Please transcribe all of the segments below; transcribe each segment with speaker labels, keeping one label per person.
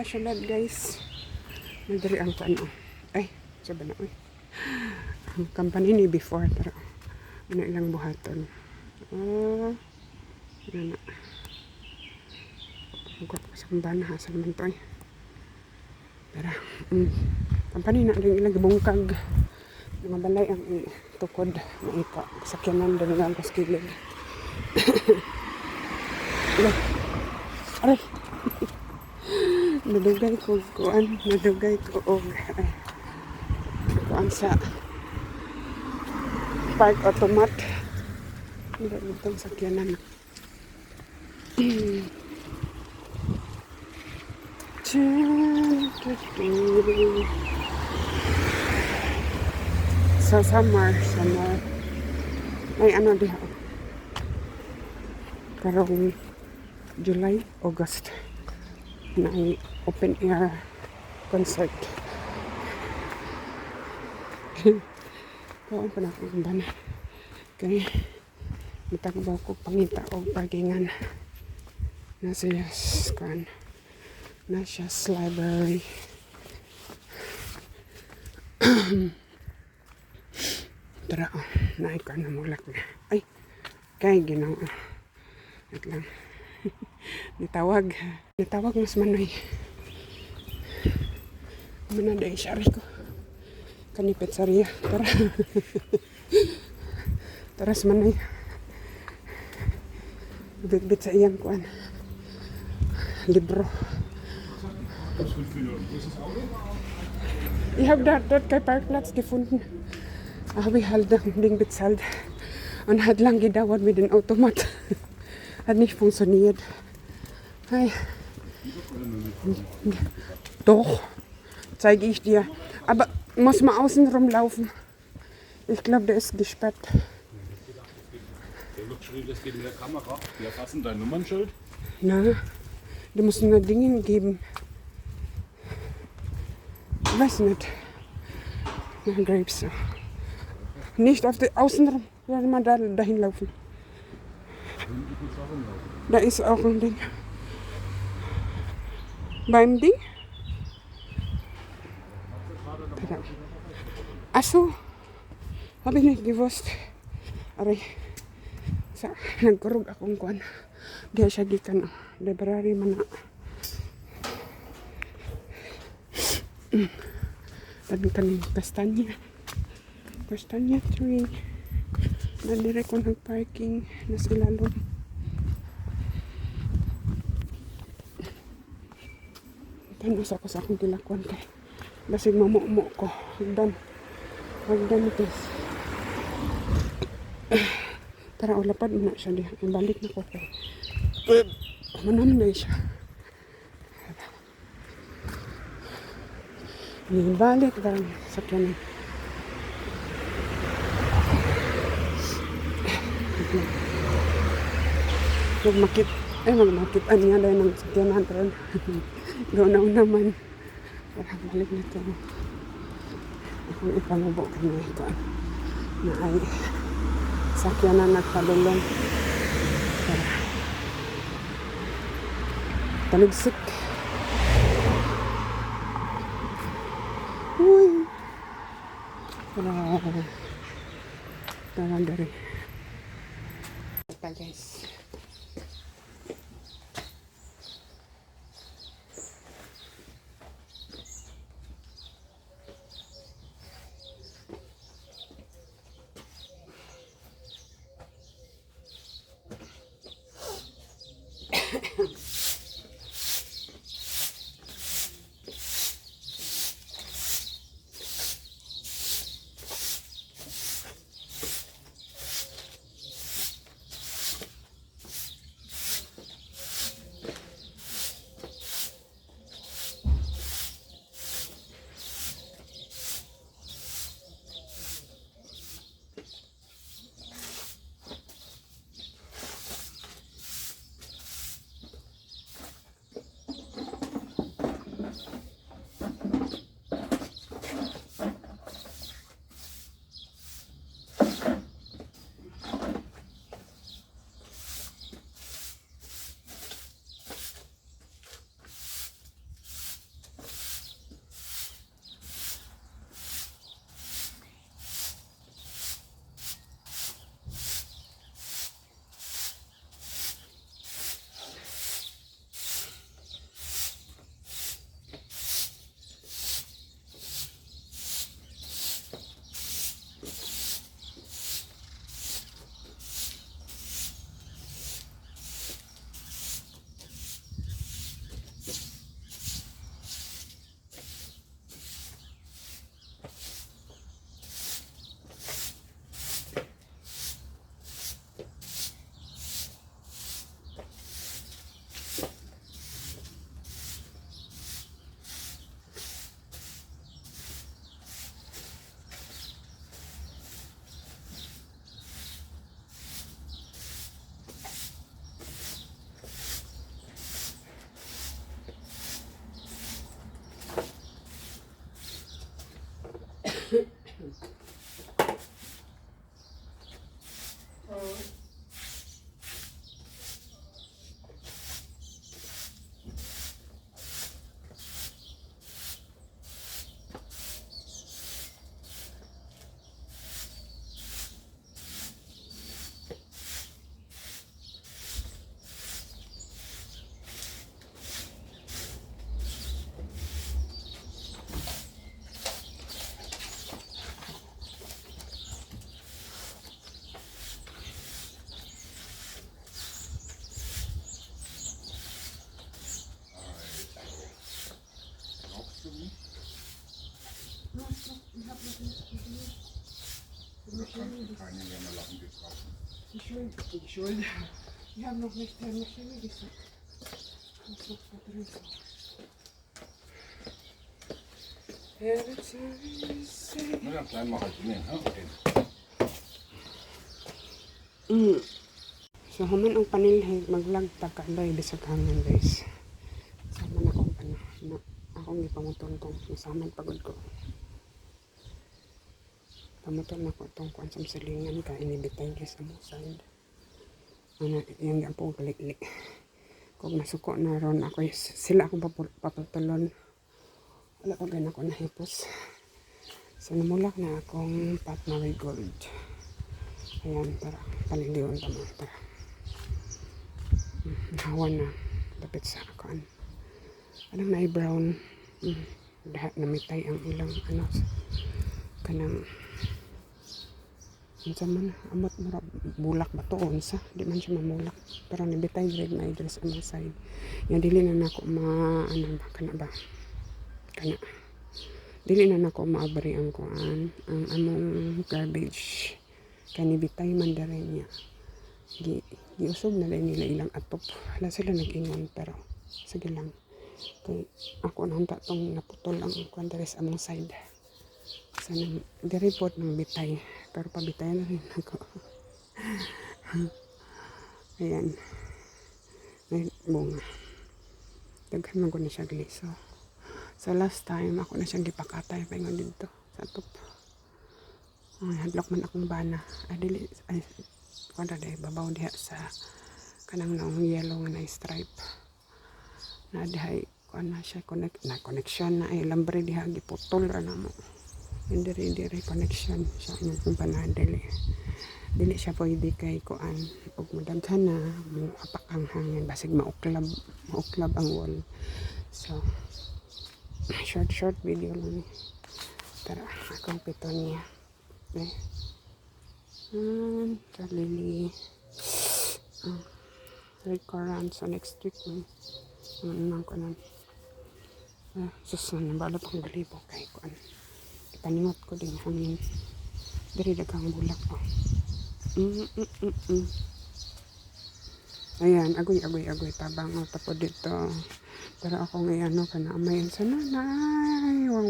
Speaker 1: Syalad guys. Nadiri ang ano. Ay, sabi na. Ang company ni before. Pero, ano ilang buhaton. Oh, ano na. Pagkot ko sa kumbana. Hasal man to eh. Pero, company na rin ilang bungkag. Mga balay ang tukod. Maika. Sakyanan din nga ang kaskilid. Aray. Nadugay ko kuan, nadugay ko og kuan sa park automat. Hindi itong sakyanan. So summer. Ay ano diha. Karong July, August. Na open air concert. Kung pa na akong bana. Kaya matagbaw ko pangita o parkingan. Na siya scan. Na siya library. Tara, naikan na mulak na. Ay, kaya ginawa. At lang. Nitawag mas manoy. Manaday syari ko. Kanipet sariya. Tara. Taras manoy. Bit-bit sa iyang kuan. Libro. Ich habe dort kein Parkplatz gefunden. Habe ich halt den bezahlt. Und hat lang gedauert mit dem Automat. Hat nicht funktioniert. Hey. Doch, zeige ich dir. Aber muss man außen rumlaufen. Ich glaube, der ist gesperrt.
Speaker 2: Der wird geschrieben, es geht in der Kamera. Die erfassen dein Nummernschild.
Speaker 1: Na, du musst nur Dinge geben. Ich weiß nicht. Na, Grapes. Nicht auf der Außenrum. Ja, mal dahin laufen. Da ist auch ein Ding. Beim Ding? Ach so. Habe ich nicht gewusst. Aber nagkurog akong kuan. Diya siya gikan. Library man na. Tabi kami kastanya. Kastanya tree. Nadire ko nag-parking na silalom. Tanos ako sa akong kilakwan kay basig mamumo ko. Hagdan ito. Tara, ulapad mo na siya diha. Balik na ko kay manam na siya. Balik lang sa kanan. Magmakit niya dahil ng sakyanan ron. Gawnaw naman. Parang balik na ito. Akong ipamubo ko na ito. Na ay sakyanan nagpadulong. Tara. Taligsik. Uy. Tara dari. Ito guys.
Speaker 2: keine Wärmelappen gekauft.
Speaker 1: Die Schuld. Wir haben noch nicht der Maschine gesagt. Muss noch da drin sein.
Speaker 2: Na, dann bleiben wir halt drinnen. Ja? Okay.
Speaker 1: So, human ang panilhay, mag-vlog tagabay bisag hangin guys. Sama na akong na akong ipamutuntong. Masaman pagod ko. Pamuton na ko itong kuwan sa silingan ka. Inibitay guys sa mo side. Ano, yung yan po galiklik. Kung nasuko na ron ako, sila akong papatulon. Wala pa ganun ako nahipos. So, namulak na akong pot marigold. Ayan, para paliliwan pa mo. Para nahawan na. Lapit sa akaan. Anong na-brown. Lahat namitay ang ilang ano. Kanang unsa man amot mura bulak ba to unsa di man siya mamulak pero nibitay red na dress on the side yung dili na nako ano ba kana dili na nako maabri ang kuan ang among garbage kani bitay man dere niya giusog na lang nila ilang atop wala sila nag-ingon pero sige lang kay ako nanta tong naputol ang kuan dere sa among side sana di-report ng bitay pero pabitay na rin ako. Ayan may bunga daghan man ko na siya gliso so last time ako na siyang gipakatay paingon dito sa top ay hadlok man akong bana dili ay kuwanta day babaw diha sa kanang nang yellow nga na stripe na dihay kuan na siya connection na ay lambre diha giputol ra na mo hindi connection siya yung panadali dili siya pwede kay kuan ug madaghan na mo apak ang hangin basig mauklab ang wall so short video lang tara akong pitonia Lily red currant so next week ano ko nun susunod balot ang balibo kay kuan paningot ko din hangin dari dagang bulak ayan agoy tabang tapos dito pero ako ngayon ano kana amayan sa nanay wang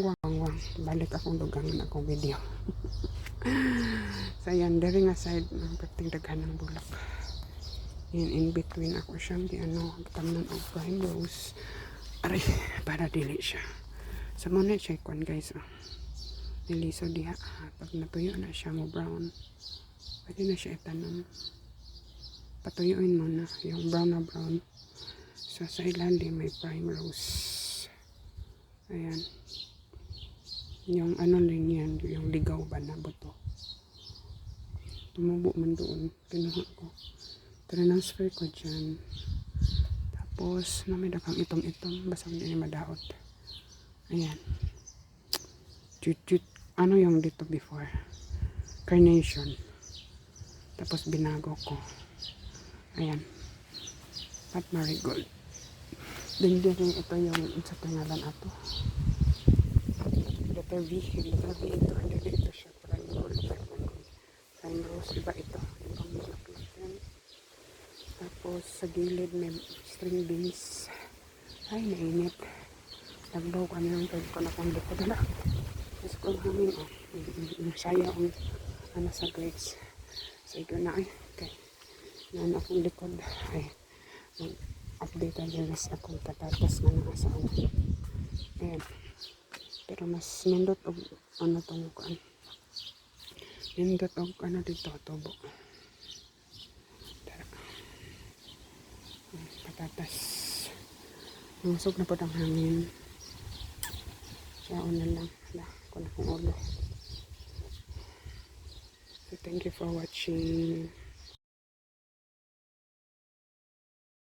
Speaker 1: balik akong dugangan akong video so ayan dari nga side ng perting daghan ng bulak yan in between ako siyang di ano tamnan og prime rose aray para dili siya sa muna siya kwan guys niliso diha pag natuyo na siya mo brown pwede na siya itanong patuyuin mo na yung brown so sa ilalim may prime rose ayan yung ano rin yan yung ligaw ba na buto tumubo man doon kinuha ko transfer ko dyan tapos may dakang itong basta hindi madaot ayan ano yung dito before carnation tapos binago ko ayan pot marigold din ito yung sa pangalan ato letter V ito hindi ito siya prime rose iba ito yung pamulak natin tapos sa gilid may string beans ay nainit naglaw ko ano yung pwede ko na kong likod na tapos kung hangin masaya ang ano sa grapes so ito na ay okay na akong likod ay update ang rin akong patatas na nakasaan ayan pero mas nindot og ano tong kuan nindot og ano dito tubo tara patatas nusog na po ang hangin siya na lang kung akong ulo so thank you for watching.